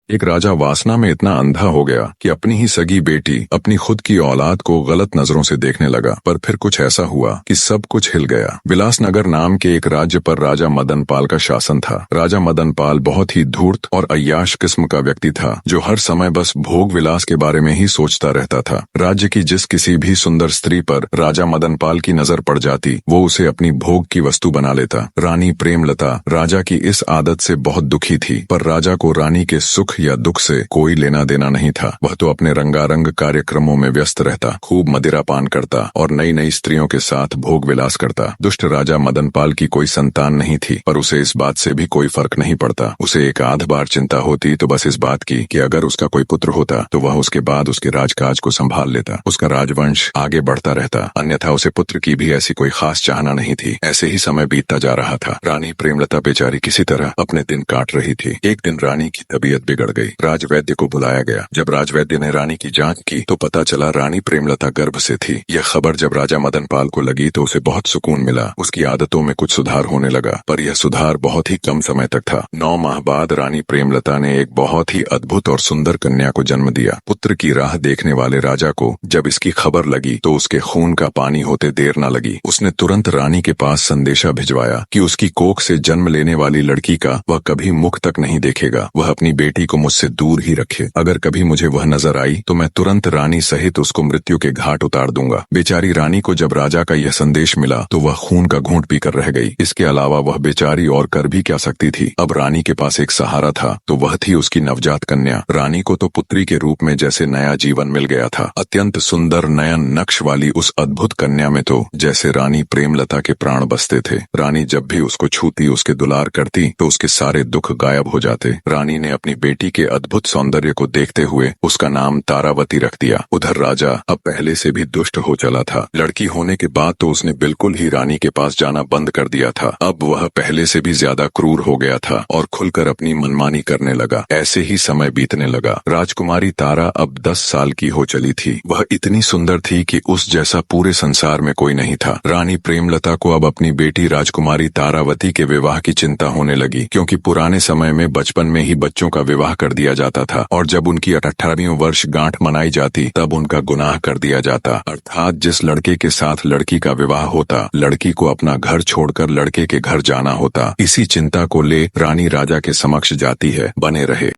एक राजा वासना में इतना अंधा हो गया कि अपनी ही सगी बेटी अपनी खुद की औलाद को गलत नजरों से देखने लगा। पर फिर कुछ ऐसा हुआ कि सब कुछ हिल गया। विलासनगर नाम के एक राज्य पर राजा मदन पाल का शासन था। राजा मदन पाल बहुत ही धूर्त और अय्याश किस्म का व्यक्ति था, जो हर समय बस भोग विलास के बारे में ही सोचता रहता था। राज्य की जिस किसी भी सुंदर स्त्री पर राजा मदन पाल की नजर पड़ जाती, वो उसे अपनी भोग की वस्तु बना लेता। रानी प्रेमलता राजा की इस आदत से बहुत दुखी थी, पर राजा को रानी के सुख या दुख से कोई लेना देना नहीं था। वह तो अपने रंगारंग कार्यक्रमों में व्यस्त रहता, खूब मदिरा पान करता और नई नई स्त्रियों के साथ भोग विलास करता। दुष्ट राजा मदन पाल की कोई संतान नहीं थी, पर उसे इस बात से भी कोई फर्क नहीं पड़ता। उसे एक आध बार चिंता होती तो बस इस बात की कि अगर उसका कोई पुत्र होता तो वह उसके बाद उसके राजकाज को संभाल लेता, उसका राजवंश आगे बढ़ता रहता। अन्यथा उसे पुत्र की भी ऐसी कोई खास चाहना नहीं थी। ऐसे ही समय बीतता जा रहा था। रानी प्रेमलता बेचारी किसी तरह अपने दिन काट रही थी। एक दिन रानी की तबीयत बिगड़ गई। राजवैद्य को बुलाया गया। जब राजवैद्य ने रानी की जांच की तो पता चला रानी प्रेमलता गर्भ से थी। यह खबर जब राजा मदन पाल को लगी तो उसे बहुत सुकून मिला। उसकी आदतों में कुछ सुधार होने लगा, पर यह सुधार बहुत ही कम समय तक था। 9 माह बाद रानी प्रेमलता ने एक बहुत ही अद्भुत और सुंदर कन्या को जन्म दिया। पुत्र की राह देखने वाले राजा को जब इसकी खबर लगी तो उसके खून का पानी होते देर न लगी। उसने तुरंत रानी के पास संदेशा भिजवाया कि उसकी कोख से जन्म लेने वाली लड़की का वह कभी मुख तक नहीं देखेगा। वह अपनी बेटी को मुझसे दूर ही रखे। अगर कभी मुझे वह नजर आई तो मैं तुरंत रानी सहित उसको मृत्यु के घाट उतार दूंगा। बेचारी रानी को जब राजा का यह संदेश मिला तो वह खून का घूंट पीकर रह गई। इसके अलावा वह बेचारी और कर भी क्या सकती थी। अब रानी के पास एक सहारा था, तो वह थी उसकी नवजात कन्या। रानी को तो पुत्री के रूप में जैसे नया जीवन मिल गया था। अत्यंत सुंदर नयन नक्श वाली उस अद्भुत कन्या में तो जैसे रानी प्रेमलता के प्राण बसते थे। रानी जब भी उसको छूती, उसके दुलार करती तो उसके सारे दुख गायब हो जाते। रानी ने अपनी बेटी के अद्भुत सौंदर्य को देखते हुए उसका नाम तारावती रख दिया। उधर राजा अब पहले से भी दुष्ट हो चला था। लड़की होने के बाद तो उसने बिल्कुल ही रानी के पास जाना बंद कर दिया था। अब वह पहले से भी ज्यादा क्रूर हो गया था और खुलकर अपनी मनमानी करने लगा। ऐसे ही समय बीतने लगा। राजकुमारी तारा अब 10 साल की हो चली थी। वह इतनी सुंदर थी कि उस जैसा पूरे संसार में कोई नहीं था। रानी प्रेमलता को अब अपनी बेटी राजकुमारी तारावती के विवाह की चिंता होने लगी, क्योंकि पुराने समय में बचपन में ही बच्चों का विवाह कर दिया जाता था और जब उनकी 18वीं वर्ष गांठ मनाई जाती तब उनका गुनाह कर दिया जाता। अर्थात जिस लड़के के साथ लड़की का विवाह होता, लड़की को अपना घर छोड़कर लड़के के घर जाना होता। इसी चिंता को ले रानी राजा के समक्ष जाती है। बने रहे।